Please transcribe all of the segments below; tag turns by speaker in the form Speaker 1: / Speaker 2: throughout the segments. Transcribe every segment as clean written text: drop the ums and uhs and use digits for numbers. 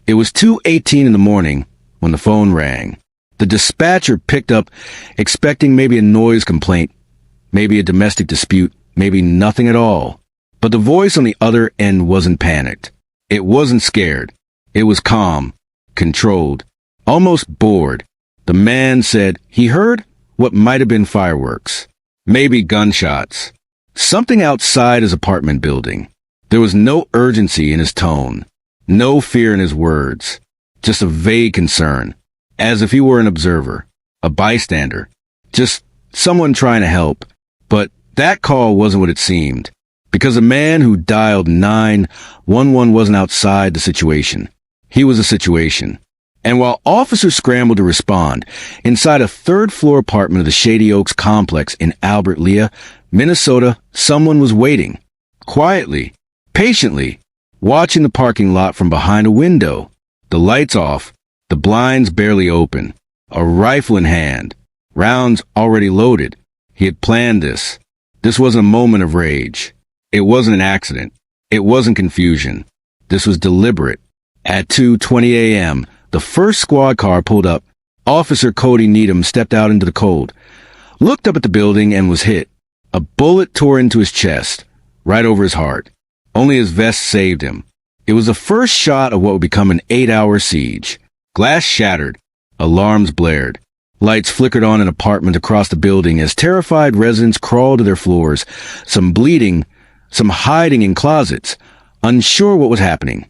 Speaker 1: It was 2:18 in the morning when the phone rang. The dispatcher picked up, expecting maybe a noise complaint, maybe a domestic dispute, maybe nothing at all. But the voice on the other end wasn't panicked. It wasn't scared. It was calm, controlled, almost bored. The man said he heard what might have been fireworks, maybe gunshots, something outside his apartment building. There was no urgency in his tone, no fear in his words, just a vague concern, as if he were an observer, a bystander, just someone trying to help. But that call wasn't what it seemed, because the man who dialed 911 wasn't outside the situation. He was a situation. And while officers scrambled to respond, inside a third-floor apartment of the Shady Oaks complex in Albert Lea, Minnesota, someone was waiting, quietly, patiently, watching the parking lot from behind a window, the lights off, the blinds barely open, a rifle in hand, rounds already loaded. He had planned this. This wasn't a moment of rage. It wasn't an accident. It wasn't confusion. This was deliberate. At 2:20 a.m., the first squad car pulled up. Officer Cody Needham stepped out into the cold, looked up at the building, and was hit. A bullet tore into his chest, right over his heart. Only his vest saved him. It was the first shot of what would become an 8-hour siege. Glass shattered. Alarms blared. Lights flickered on an apartment across the building as terrified residents crawled to their floors, some bleeding, some hiding in closets, unsure what was happening.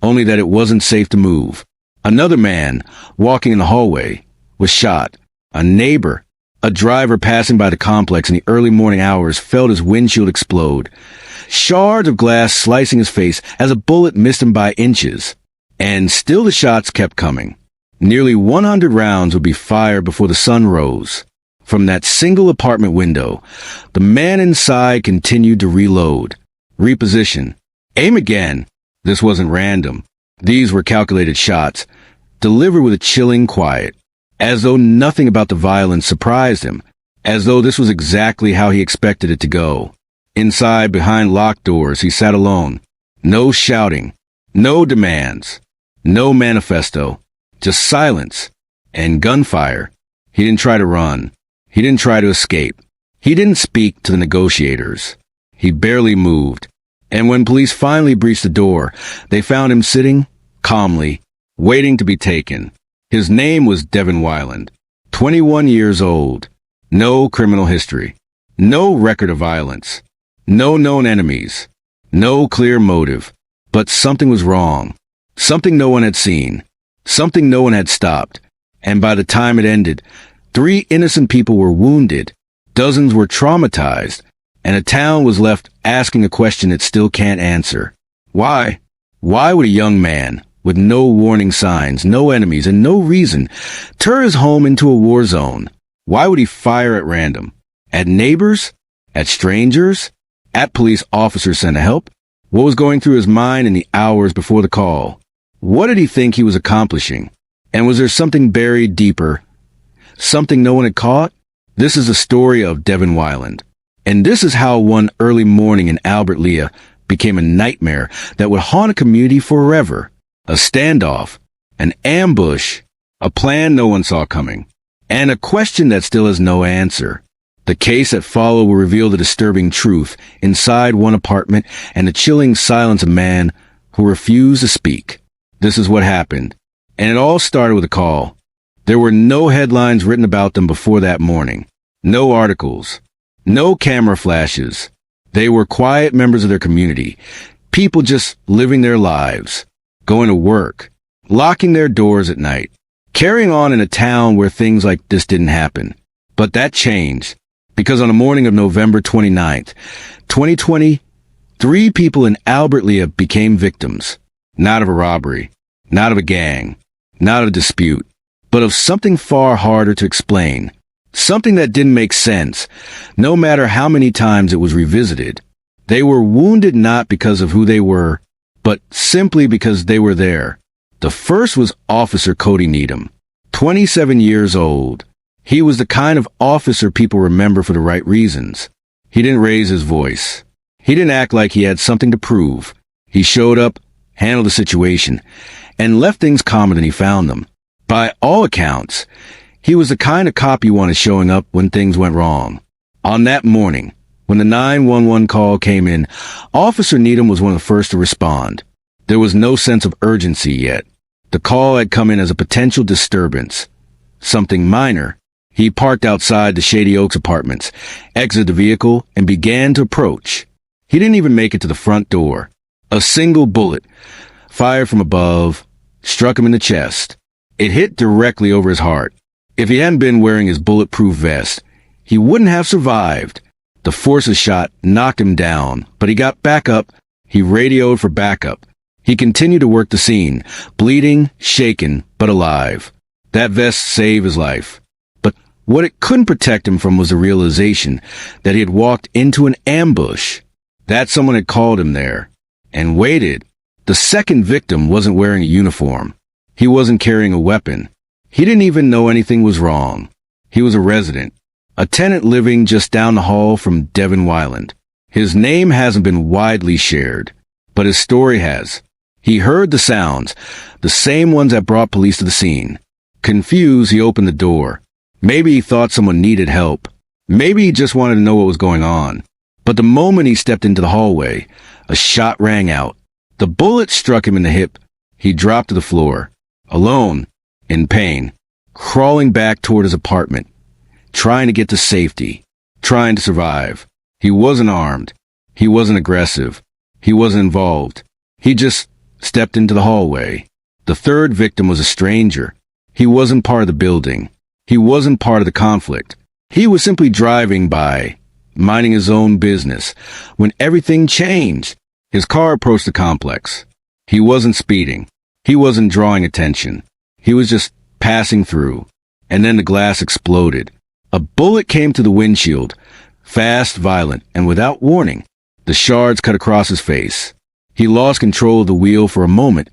Speaker 1: Only that it wasn't safe to move. Another man, walking in the hallway, was shot. A neighbor, a driver passing by the complex in the early morning hours, felt his windshield explode. Shards of glass slicing his face as a bullet missed him by inches. And still the shots kept coming. Nearly 100 rounds would be fired before the sun rose. From that single apartment window, the man inside continued to reload, reposition, aim again. This wasn't random. These were calculated shots, delivered with a chilling quiet, as though nothing about the violence surprised him, as though this was exactly how he expected it to go. Inside, behind locked doors, he sat alone. No shouting, no demands, no manifesto, just silence and gunfire. He didn't try to run. He didn't try to escape. He didn't speak to the negotiators. He barely moved. And when police finally breached the door, they found him sitting, calmly, waiting to be taken. His name was Devin Weiland, 21 years old. No criminal history. No record of violence. No known enemies. No clear motive. But something was wrong. Something no one had seen. Something no one had stopped. And by the time it ended, 3 innocent people were wounded. Dozens were traumatized. And a town was left asking a question it still can't answer. Why? Why would a young man, with no warning signs, no enemies, and no reason, turn his home into a war zone? Why would he fire at random? At neighbors? At strangers? At police officers sent to help? What was going through his mind in the hours before the call? What did he think he was accomplishing? And was there something buried deeper? Something no one had caught? This is the story of Devin Weiland. And this is how one early morning in Albert Lea became a nightmare that would haunt a community forever. A standoff, an ambush, a plan no one saw coming, and a question that still has no answer. The case that followed will reveal the disturbing truth inside one apartment and the chilling silence of a man who refused to speak. This is what happened. And it all started with a call. There were no headlines written about them before that morning. No articles. No camera flashes. They were quiet members of their community. People just living their lives. Going to work. Locking their doors at night. Carrying on in a town where things like this didn't happen. But that changed. Because on the morning of November 29th, 2020, 3 people in Albert Lea became victims. Not of a robbery. Not of a gang. Not of a dispute. But of something far harder to explain. Something that didn't make sense, no matter how many times it was revisited. They were wounded not because of who they were, but simply because they were there. The first was Officer Cody Needham, 27 years old. He was the kind of officer people remember for the right reasons. He didn't raise his voice. He didn't act like he had something to prove. He showed up, handled the situation, and left things calmer than he found them. By all accounts, he was the kind of cop you wanted showing up when things went wrong. On that morning, when the 911 call came in, Officer Needham was one of the first to respond. There was no sense of urgency yet. The call had come in as a potential disturbance. Something minor. He parked outside the Shady Oaks apartments, exited the vehicle, and began to approach. He didn't even make it to the front door. A single bullet, fired from above, struck him in the chest. It hit directly over his heart. If he hadn't been wearing his bulletproof vest, he wouldn't have survived. The force of the shot knocked him down, but he got back up. He radioed for backup. He continued to work the scene, bleeding, shaken, but alive. That vest saved his life. But what it couldn't protect him from was the realization that he had walked into an ambush, that someone had called him there, and waited. The second victim wasn't wearing a uniform. He wasn't carrying a weapon. He didn't even know anything was wrong. He was a resident, a tenant living just down the hall from Devin Wyland. His name hasn't been widely shared, but his story has. He heard the sounds, the same ones that brought police to the scene. Confused, he opened the door. Maybe he thought someone needed help. Maybe he just wanted to know what was going on. But the moment he stepped into the hallway, a shot rang out. The bullet struck him in the hip. He dropped to the floor, alone, in pain, crawling back toward his apartment, trying to get to safety, trying to survive. He wasn't armed. He wasn't aggressive. He wasn't involved. He just stepped into the hallway. The third victim was a stranger. He wasn't part of the building. He wasn't part of the conflict. He was simply driving by, minding his own business, when everything changed. His car approached the complex. He wasn't speeding. He wasn't drawing attention. He was just passing through. And then the glass exploded. A bullet came to the windshield, fast, violent, and without warning. The shards cut across his face. He lost control of the wheel for a moment,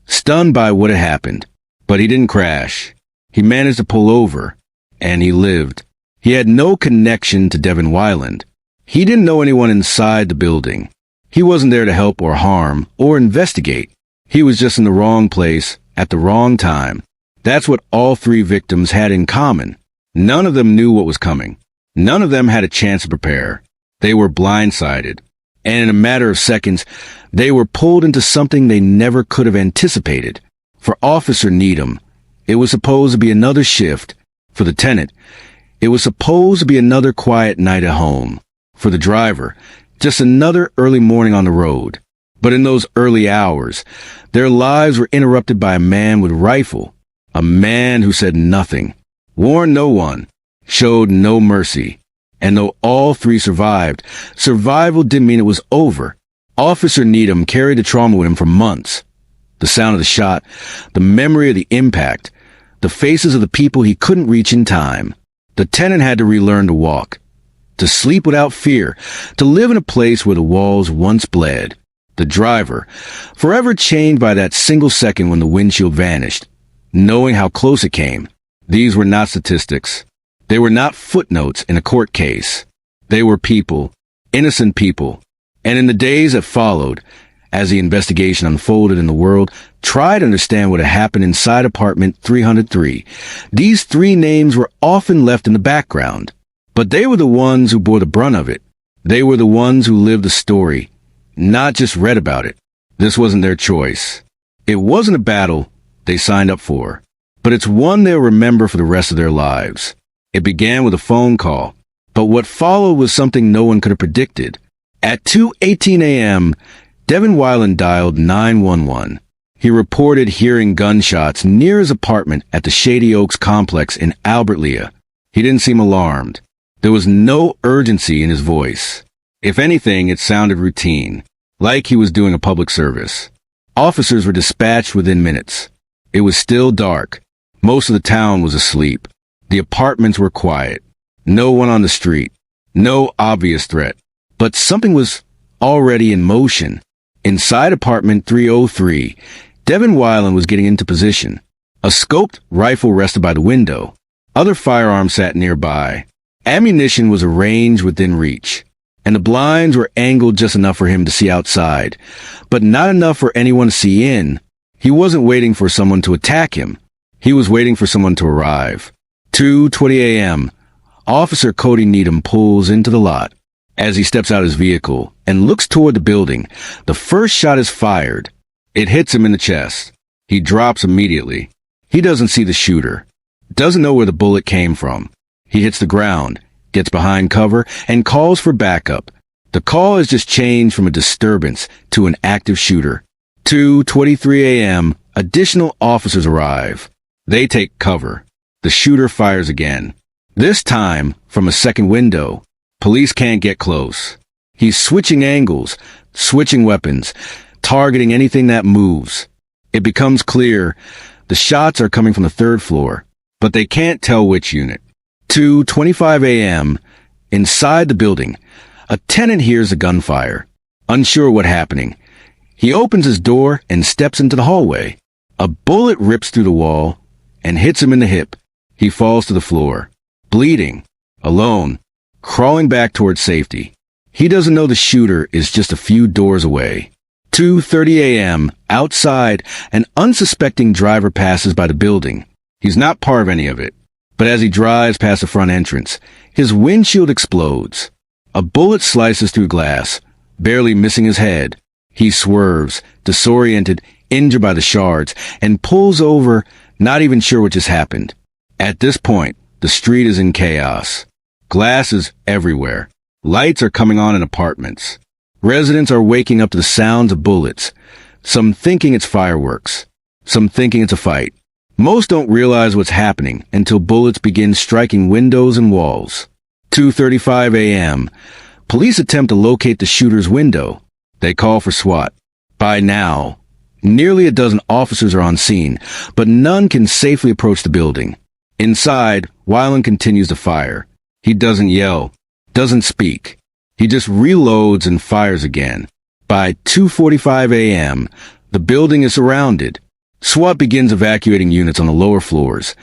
Speaker 1: stunned by what had happened. But he didn't crash. He managed to pull over, and he lived. He had no connection to Devin Wyland. He didn't know anyone inside the building. He wasn't there to help or harm or investigate. He was just in the wrong place at the wrong time. That's what all three victims had in common. None of them knew what was coming. None of them had a chance to prepare. They were blindsided. And in a matter of seconds, they were pulled into something they never could have anticipated. For Officer Needham, it was supposed to be another shift. For the tenant, it was supposed to be another quiet night at home. For the driver, just another early morning on the road. But in those early hours, their lives were interrupted by a man with a rifle. A man who said nothing, warned no one, showed no mercy. And though all three survived, survival didn't mean it was over. Officer Needham carried the trauma with him for months. The sound of the shot, the memory of the impact, the faces of the people he couldn't reach in time. The tenant had to relearn to walk, to sleep without fear, to live in a place where the walls once bled. The driver, forever changed by that single second when the windshield vanished, knowing how close it came. These were not statistics. They were not footnotes in a court case. They were people, innocent people. And in the days that followed, as the investigation unfolded in the world, try to understand what had happened inside apartment 303. These three names were often left in the background, but they were the ones who bore the brunt of it. They were the ones who lived the story, not just read about it. This wasn't their choice. It wasn't a battle they signed up for, but it's one they'll remember for the rest of their lives. It began with a phone call, but what followed was something no one could have predicted. At 2:18 a.m., Devin Wyland dialed 911. He reported hearing gunshots near his apartment at the Shady Oaks complex in Albert Lea. He didn't seem alarmed. There was no urgency in his voice. If anything, it sounded routine, like he was doing a public service. Officers were dispatched within minutes. It was still dark. Most of the town was asleep. The apartments were quiet. No one on the street. No obvious threat. But something was already in motion. Inside apartment 303, Devin Wyland was getting into position. A scoped rifle rested by the window. Other firearms sat nearby. Ammunition was arranged within reach. And the blinds were angled just enough for him to see outside, but not enough for anyone to see in. He wasn't waiting for someone to attack him. He was waiting for someone to arrive. 2:20 a.m. Officer Cody Needham pulls into the lot. As he steps out his vehicle and looks toward the building, the first shot is fired. It hits him in the chest. He drops immediately. He doesn't see the shooter. Doesn't know where the bullet came from. He hits the ground, gets behind cover, and calls for backup. The call has just changed from a disturbance to an active shooter. 2:23 a.m. Additional officers arrive. They take cover. The shooter fires again. This time from a second window. Police can't get close. He's switching angles, switching weapons, targeting anything that moves. It becomes clear the shots are coming from the third floor, but they can't tell which unit. 2:25 a.m. Inside the building, a tenant hears a gunfire. Unsure what happening. He opens his door and steps into the hallway. A bullet rips through the wall and hits him in the hip. He falls to the floor, bleeding, alone, crawling back towards safety. He doesn't know the shooter is just a few doors away. 2:30 a.m. Outside, an unsuspecting driver passes by the building. He's not part of any of it. But as he drives past the front entrance, his windshield explodes. A bullet slices through glass, barely missing his head. He swerves, disoriented, injured by the shards, and pulls over, not even sure what just happened. At this point, the street is in chaos. Glass is everywhere. Lights are coming on in apartments. Residents are waking up to the sounds of bullets. Some thinking it's fireworks. Some thinking it's a fight. Most don't realize what's happening until bullets begin striking windows and walls. 2:35 a.m. Police attempt to locate the shooter's window. They call for SWAT. By now, nearly a dozen officers are on scene, but none can safely approach the building. Inside, Weiland continues to fire. He doesn't yell, doesn't speak. He just reloads and fires again. By 2:45 a.m., the building is surrounded. SWAT begins evacuating units on the lower floors,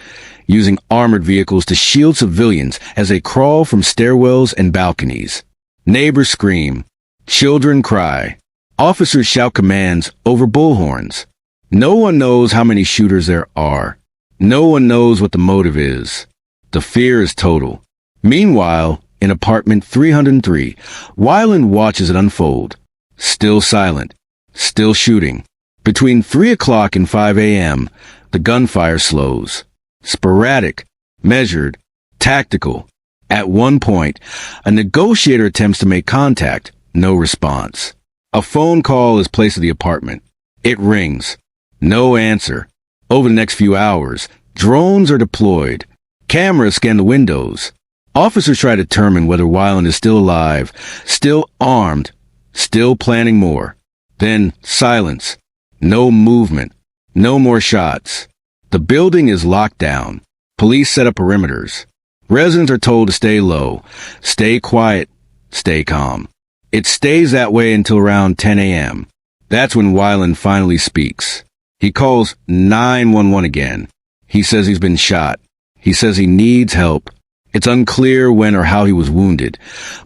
Speaker 1: using armored vehicles to shield civilians as they crawl from stairwells and balconies. Neighbors scream. Children cry. Officers shout commands over bullhorns. No one knows how many shooters there are. No one knows what the motive is. The fear is total. Meanwhile, in apartment 303, Weiland watches it unfold. Still silent. Still shooting. Between 3 o'clock and 5 a.m., the gunfire slows. Sporadic, measured, tactical. At one point, a negotiator attempts to make contact. No response. A phone call is placed to the apartment. It rings. No answer. Over the next few hours, drones are deployed. Cameras scan the windows. Officers try to determine whether Weiland is still alive, still armed, still planning more. Then silence. No movement. No more shots. The building is locked down. Police set up perimeters. Residents are told to stay low, stay quiet, stay calm. It stays that way until around 10 a.m. That's when Weiland finally speaks. He calls 911 again. He says he's been shot. He says he needs help. It's unclear when or how he was wounded,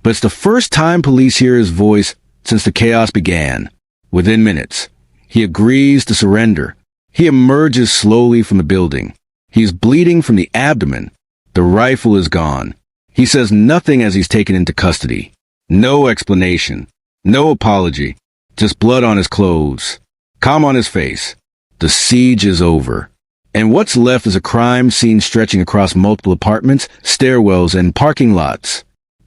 Speaker 1: but it's the first time police hear his voice since the chaos began. Within minutes, he agrees to surrender. He emerges slowly from the building. He's bleeding from the abdomen. The rifle is gone. He says nothing as he's taken into custody. No explanation. No apology. Just blood on his clothes. Calm on his face. The siege is over. And what's left is a crime scene stretching across multiple apartments, stairwells, and parking lots.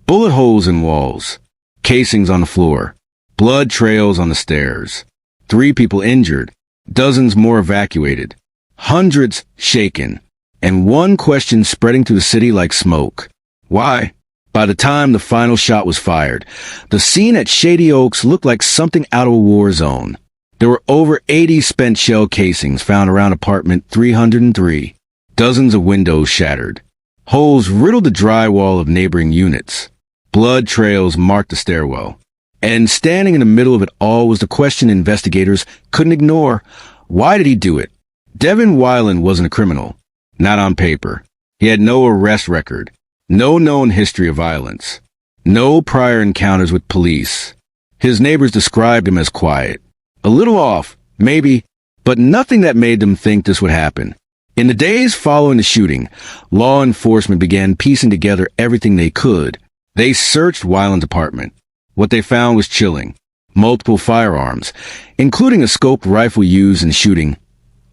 Speaker 1: Bullet holes in walls. Casings on the floor. Blood trails on the stairs. 3 people injured. Dozens more evacuated. Hundreds shaken. And one question spreading through the city like smoke. Why? By the time the final shot was fired, the scene at Shady Oaks looked like something out of a war zone. There were over 80 spent shell casings found around apartment 303. Dozens of windows shattered. Holes riddled the drywall of neighboring units. Blood trails marked the stairwell. And standing in the middle of it all was the question investigators couldn't ignore. Why did he do it? Devin Weiland wasn't a criminal. Not on paper. He had no arrest record. No known history of violence. No prior encounters with police. His neighbors described him as quiet. A little off, maybe, but nothing that made them think this would happen. In the days following the shooting, law enforcement began piecing together everything they could. They searched Weiland's apartment. What they found was chilling. Multiple firearms, including a scoped rifle used in the shooting,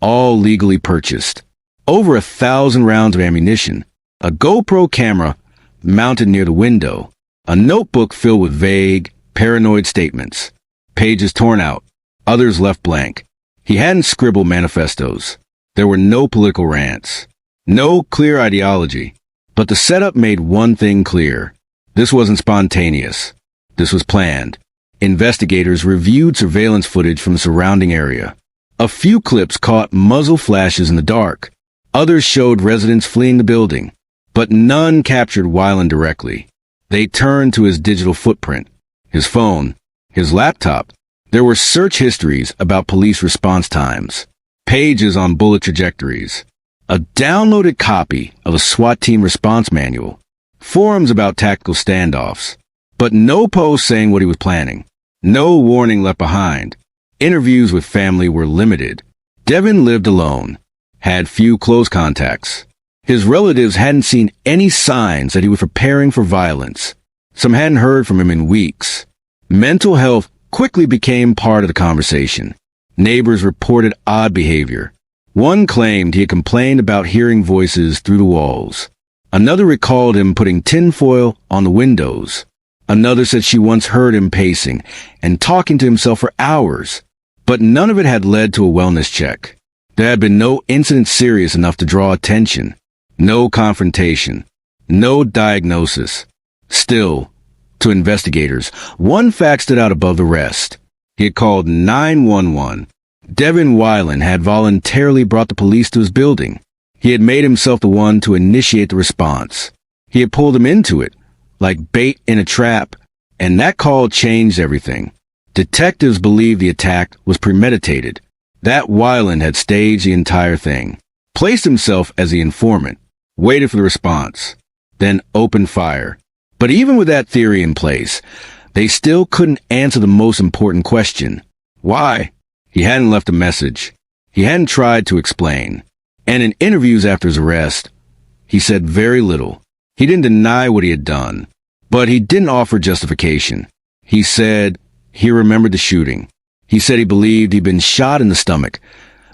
Speaker 1: all legally purchased. Over 1,000 rounds of ammunition, a GoPro camera mounted near the window, a notebook filled with vague, paranoid statements, pages torn out, others left blank. He hadn't scribbled manifestos. There were no political rants, no clear ideology, but the setup made one thing clear. This wasn't spontaneous. This was planned. Investigators reviewed surveillance footage from the surrounding area. A few clips caught muzzle flashes in the dark. Others showed residents fleeing the building, but none captured Weiland directly. They turned to his digital footprint, his phone, his laptop. There were search histories about police response times, pages on bullet trajectories, a downloaded copy of a SWAT team response manual, forums about tactical standoffs, but no post saying what he was planning, no warning left behind. Interviews with family were limited. Devin lived alone, had few close contacts. His relatives hadn't seen any signs that he was preparing for violence. Some hadn't heard from him in weeks. Mental health quickly became part of the conversation. Neighbors reported odd behavior. One claimed he had complained about hearing voices through the walls. Another recalled him putting tinfoil on the windows. Another said she once heard him pacing and talking to himself for hours. But none of it had led to a wellness check. There had been no incident serious enough to draw attention. No confrontation. No diagnosis. Still, to investigators, one fact stood out above the rest. He had called 911. Devin Weiland had voluntarily brought the police to his building. He had made himself the one to initiate the response. He had pulled them into it, like bait in a trap, and that call changed everything. Detectives believed the attack was premeditated, that Weiland had staged the entire thing, placed himself as the informant, waited for the response, then opened fire. But even with that theory in place, they still couldn't answer the most important question. Why? He hadn't left a message. He hadn't tried to explain. And in interviews after his arrest, he said very little. He didn't deny what he had done, but he didn't offer justification. He said he remembered the shooting. He said he believed he'd been shot in the stomach,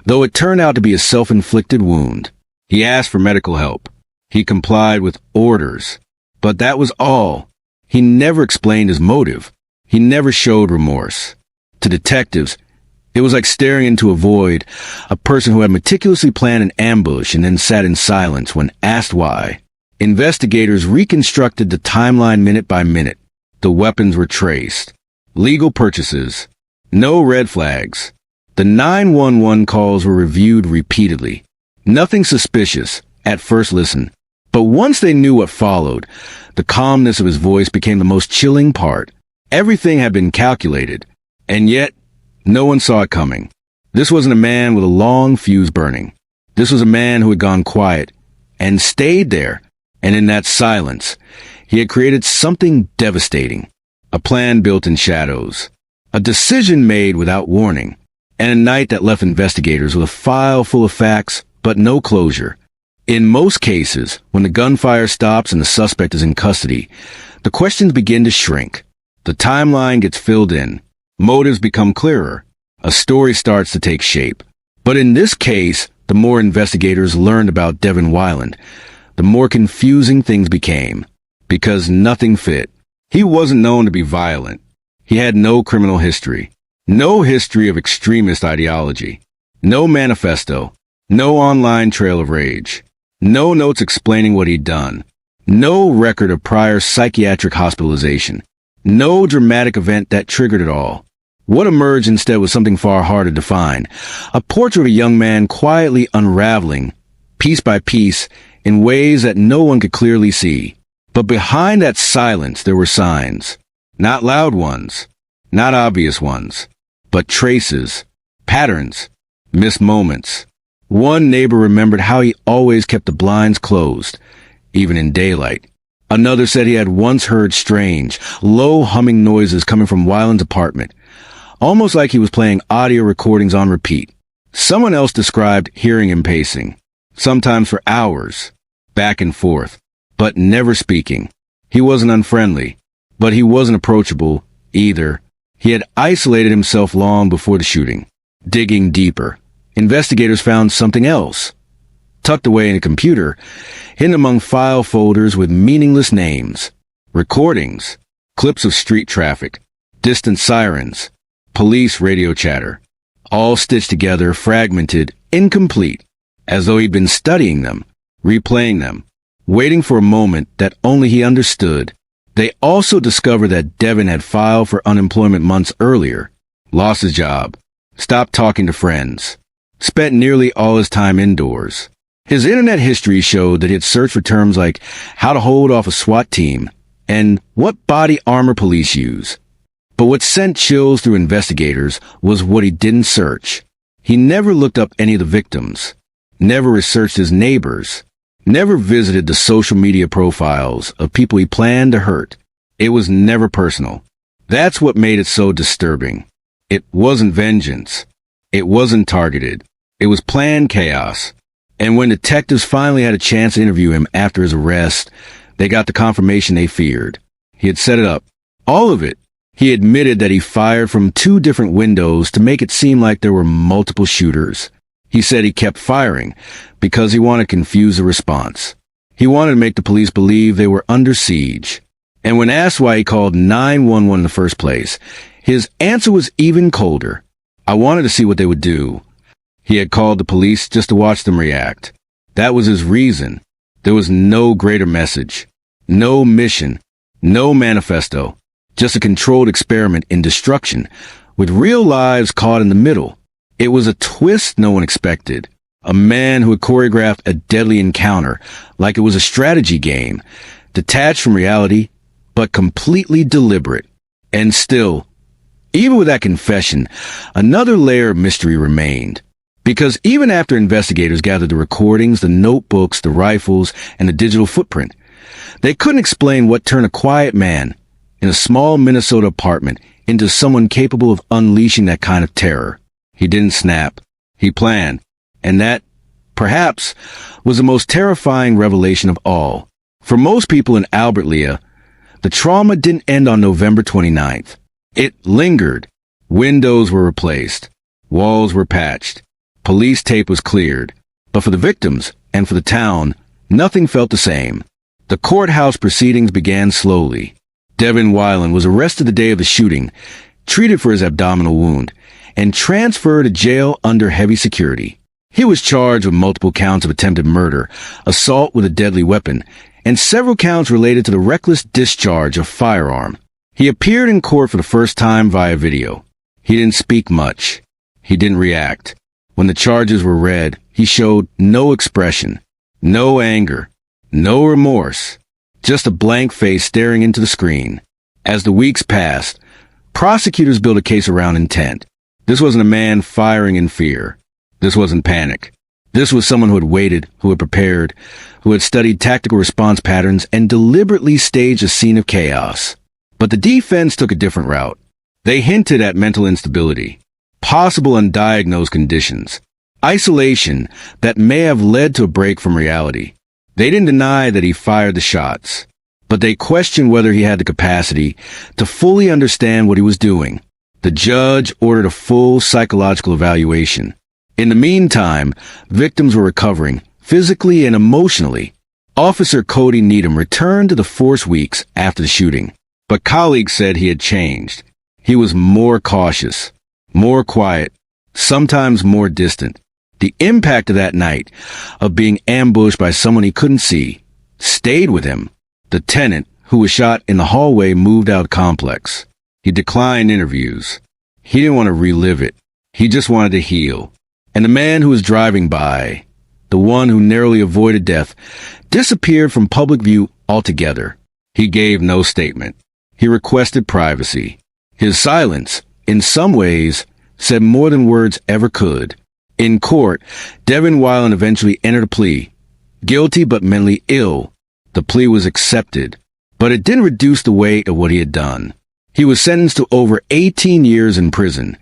Speaker 1: though it turned out to be a self-inflicted wound. He asked for medical help. He complied with orders. But that was all. He never explained his motive. He never showed remorse. To detectives, it was like staring into a void, a person who had meticulously planned an ambush and then sat in silence when asked why. Investigators reconstructed the timeline minute by minute. The weapons were traced. Legal purchases. No red flags. The 911 calls were reviewed repeatedly. Nothing suspicious at first listen. But once they knew what followed, the calmness of his voice became the most chilling part. Everything had been calculated, and yet no one saw it coming. This wasn't a man with a long fuse burning. This was a man who had gone quiet and stayed there, and in that silence, he had created something devastating. A plan built in shadows, a decision made without warning, and a night that left investigators with a file full of facts, but no closure. In most cases, when the gunfire stops and the suspect is in custody, the questions begin to shrink. The timeline gets filled in. Motives become clearer. A story starts to take shape. But in this case, the more investigators learned about Devin Weiland, the more confusing things became, because nothing fit. He wasn't known to be violent. He had no criminal history, no history of extremist ideology, no manifesto, no online trail of rage. No notes explaining what he'd done. No record of prior psychiatric hospitalization. No dramatic event that triggered it all. What emerged instead was something far harder to find. A portrait of a young man quietly unraveling, piece by piece, in ways that no one could clearly see. But behind that silence there were signs. Not loud ones. Not obvious ones. But traces. Patterns. Missed moments. One neighbor remembered how he always kept the blinds closed, even in daylight. Another said he had once heard strange, low humming noises coming from Weiland's apartment, almost like he was playing audio recordings on repeat. Someone else described hearing him pacing, sometimes for hours, back and forth, but never speaking. He wasn't unfriendly, but he wasn't approachable either. He had isolated himself long before the shooting. Digging deeper, investigators found something else. Tucked away in a computer, hidden among file folders with meaningless names, recordings, clips of street traffic, distant sirens, police radio chatter, all stitched together, fragmented, incomplete, as though he'd been studying them, replaying them, waiting for a moment that only he understood. They also discovered that Devin had filed for unemployment months earlier, lost his job, stopped talking to friends, spent nearly all his time indoors. His internet history showed that he had searched for terms like how to hold off a SWAT team and what body armor police use. But what sent chills through investigators was what he didn't search. He never looked up any of the victims, never researched his neighbors, never visited the social media profiles of people he planned to hurt. It was never personal. That's what made it so disturbing. It wasn't vengeance. It wasn't targeted. It was planned chaos. And when detectives finally had a chance to interview him after his arrest, they got the confirmation they feared. He had set it up. All of it. He admitted that he fired from 2 different windows to make it seem like there were multiple shooters. He said he kept firing because he wanted to confuse the response. He wanted to make the police believe they were under siege. And when asked why he called 911 in the first place, his answer was even colder. I wanted to see what they would do. He had called the police just to watch them react. That was his reason. There was no greater message, no mission, no manifesto, just a controlled experiment in destruction, with real lives caught in the middle. It was a twist no one expected. A man who had choreographed a deadly encounter like it was a strategy game, detached from reality, but completely deliberate. And still, even with that confession, another layer of mystery remained. Because even after investigators gathered the recordings, the notebooks, the rifles, and the digital footprint, they couldn't explain what turned a quiet man in a small Minnesota apartment into someone capable of unleashing that kind of terror. He didn't snap. He planned. And that, perhaps, was the most terrifying revelation of all. For most people in Albert Lea, the trauma didn't end on November 29th. It lingered. Windows were replaced. Walls were patched. Police tape was cleared. But for the victims, and for the town, nothing felt the same. The courthouse proceedings began slowly. Devin Weiland was arrested the day of the shooting, treated for his abdominal wound, and transferred to jail under heavy security. He was charged with multiple counts of attempted murder, assault with a deadly weapon, and several counts related to the reckless discharge of firearm. He appeared in court for the first time via video. He didn't speak much. He didn't react. When the charges were read, he showed no expression, no anger, no remorse, just a blank face staring into the screen. As the weeks passed, prosecutors built a case around intent. This wasn't a man firing in fear. This wasn't panic. This was someone who had waited, who had prepared, who had studied tactical response patterns and deliberately staged a scene of chaos. But the defense took a different route. They hinted at mental instability, possible undiagnosed conditions, isolation that may have led to a break from reality. They didn't deny that he fired the shots, but they questioned whether he had the capacity to fully understand what he was doing. The judge ordered a full psychological evaluation. In the meantime, victims were recovering, physically and emotionally. Officer Cody Needham returned to the force weeks after the shooting, but colleagues said he had changed. He was more cautious, more quiet, sometimes more distant. The impact of that night, of being ambushed by someone he couldn't see, stayed with him. The tenant, who was shot in the hallway, moved out of the complex. He declined interviews. He didn't want to relive it. He just wanted to heal. And the man who was driving by, the one who narrowly avoided death, disappeared from public view altogether. He gave no statement. He requested privacy. His silence, in some ways, said more than words ever could. In court, Devin Weiland eventually entered a plea. Guilty but mentally ill. The plea was accepted, but it didn't reduce the weight of what he had done. He was sentenced to over 18 years in prison,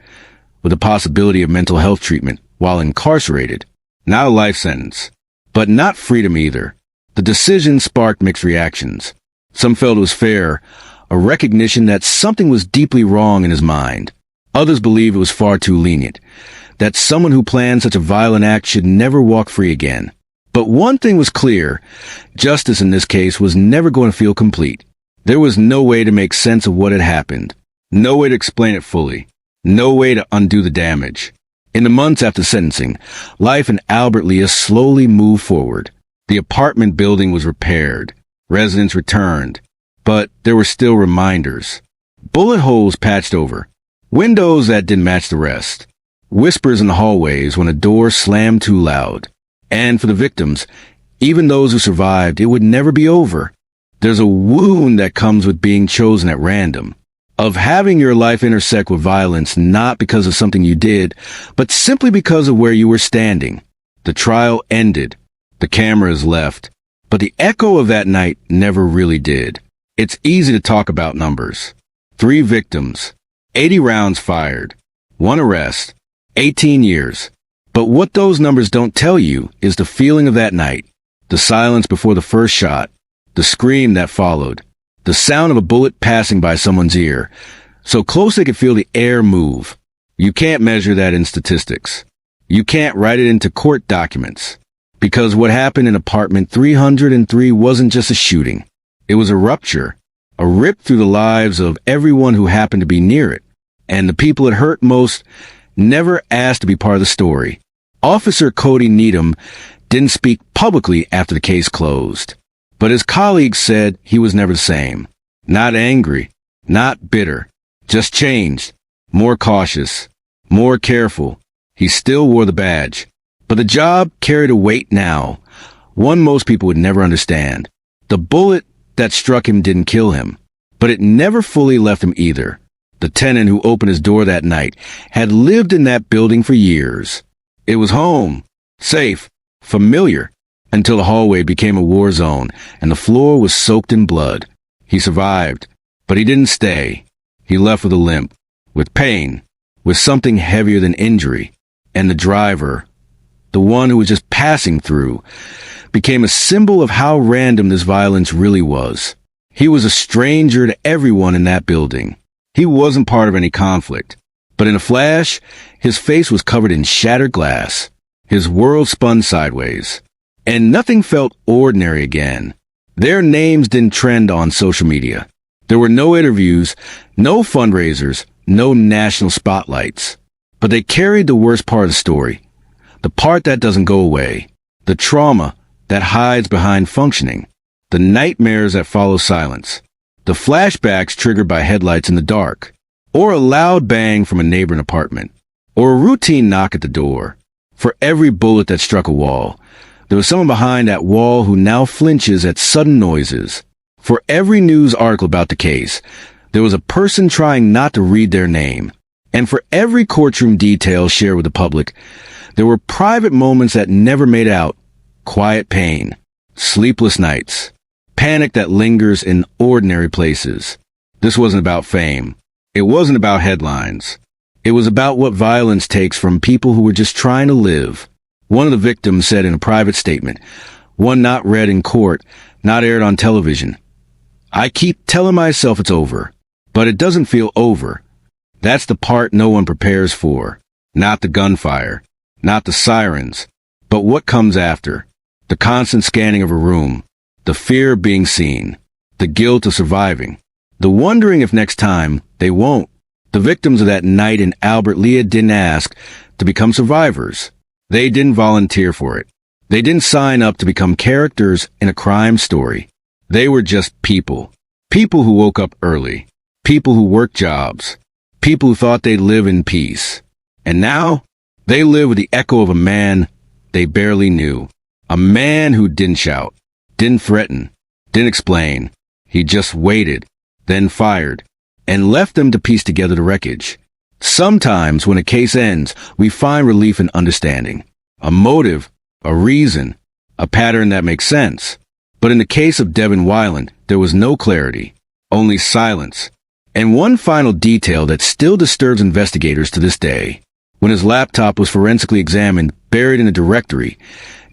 Speaker 1: with the possibility of mental health treatment while incarcerated. Not a life sentence, but not freedom either. The decision sparked mixed reactions. Some felt it was fair, a recognition that something was deeply wrong in his mind. Others believed it was far too lenient, that someone who planned such a violent act should never walk free again. But one thing was clear: justice in this case was never going to feel complete. There was no way to make sense of what had happened, no way to explain it fully, no way to undo the damage. In the months after sentencing, life in Albert Lea slowly moved forward. The apartment building was repaired, residents returned, but there were still reminders. Bullet holes patched over, windows that didn't match the rest, whispers in the hallways when a door slammed too loud. And for the victims, even those who survived, it would never be over. There's a wound that comes with being chosen at random, of having your life intersect with violence not because of something you did, but simply because of where you were standing. The trial ended. The cameras left. But the echo of that night never really did. It's easy to talk about numbers. 3 victims, 80 rounds fired, 1 arrest, 18 years. But what those numbers don't tell you is the feeling of that night, the silence before the first shot, the scream that followed, the sound of a bullet passing by someone's ear, so close they could feel the air move. You can't measure that in statistics. You can't write it into court documents. Because what happened in apartment 303 wasn't just a shooting. It was a rupture, a rip through the lives of everyone who happened to be near it. And the people it hurt most never asked to be part of the story. Officer Cody Needham didn't speak publicly after the case closed, but his colleagues said he was never the same. Not angry, not bitter, just changed, more cautious, more careful. He still wore the badge, but the job carried a weight now, one most people would never understand. The bullet that struck him didn't kill him, but it never fully left him either. The tenant who opened his door that night had lived in that building for years. It was home, safe, familiar, until the hallway became a war zone and the floor was soaked in blood. He survived, but he didn't stay. He left with a limp, with pain, with something heavier than injury. And the driver, the one who was just passing through, became a symbol of how random this violence really was. He was a stranger to everyone in that building. He wasn't part of any conflict. But in a flash, his face was covered in shattered glass. His world spun sideways. And nothing felt ordinary again. Their names didn't trend on social media. There were no interviews, no fundraisers, no national spotlights. But they carried the worst part of the story. The part that doesn't go away. The trauma that hides behind functioning. The nightmares that follow silence. The flashbacks triggered by headlights in the dark. Or a loud bang from a neighboring apartment. Or a routine knock at the door. For every bullet that struck a wall, there was someone behind that wall who now flinches at sudden noises. For every news article about the case, there was a person trying not to read their name. And for every courtroom detail shared with the public, there were private moments that never made out. Quiet pain, sleepless nights, panic that lingers in ordinary places. This wasn't about fame. It wasn't about headlines. It was about what violence takes from people who were just trying to live. One of the victims said in a private statement, one not read in court, not aired on television, "I keep telling myself it's over, but it doesn't feel over." That's the part no one prepares for. Not the gunfire, not the sirens, but what comes after. The constant scanning of a room, the fear of being seen, the guilt of surviving, the wondering if next time they won't. The victims of that night in Albert Lea didn't ask to become survivors. They didn't volunteer for it. They didn't sign up to become characters in a crime story. They were just people. People who woke up early. People who worked jobs. People who thought they'd live in peace. And now, they live with the echo of a man they barely knew. A man who didn't shout, didn't threaten, didn't explain. He just waited, then fired, and left them to piece together the wreckage. Sometimes, when a case ends, we find relief in understanding. A motive, a reason, a pattern that makes sense. But in the case of Devin Wyland, there was no clarity, only silence. And one final detail that still disturbs investigators to this day. When his laptop was forensically examined, buried in a directory,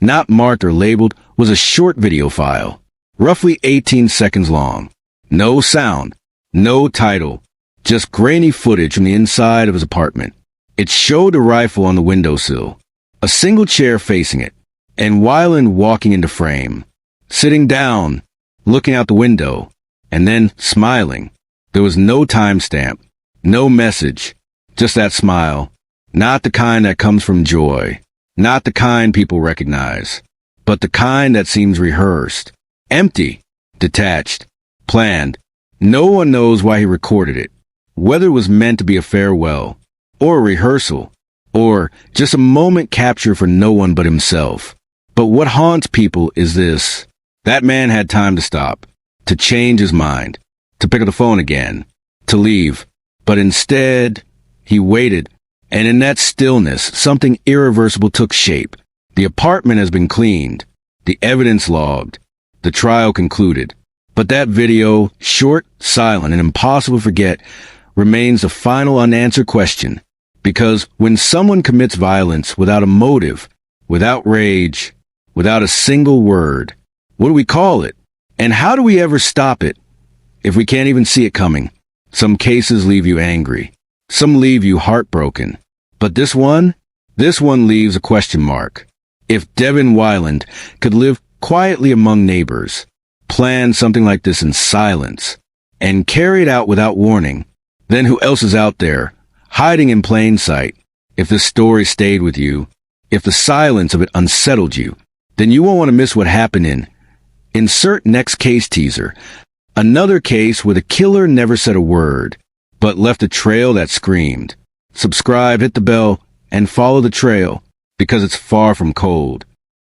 Speaker 1: not marked or labeled, was a short video file, roughly 18 seconds long. No sound, no title, just grainy footage from the inside of his apartment. It showed a rifle on the windowsill, a single chair facing it, and Weiland walking into frame, sitting down, looking out the window, and then smiling. There was no timestamp, no message, just that smile, not the kind that comes from joy, not the kind people recognize, but the kind that seems rehearsed, empty, detached, planned. No one knows why he recorded it, whether it was meant to be a farewell, or a rehearsal, or just a moment captured for no one but himself. But what haunts people is this. That man had time to stop, to change his mind, to pick up the phone again, to leave. But instead, he waited, and in that stillness, something irreversible took shape. The apartment has been cleaned, the evidence logged, the trial concluded. But that video, short, silent, and impossible to forget, remains the final unanswered question. Because when someone commits violence without a motive, without rage, without a single word, what do we call it? And how do we ever stop it if we can't even see it coming? Some cases leave you angry. Some leave you heartbroken. But this one leaves a question mark. If Devin Weiland could live quietly among neighbors, plan something like this in silence, and carry it out without warning, then who else is out there, hiding in plain sight? If this story stayed with you, if the silence of it unsettled you, then you won't want to miss what happened in insert next case teaser. Another case where the killer never said a word, but left a trail that screamed. Subscribe, hit the bell, and follow the trail, because it's far from cold.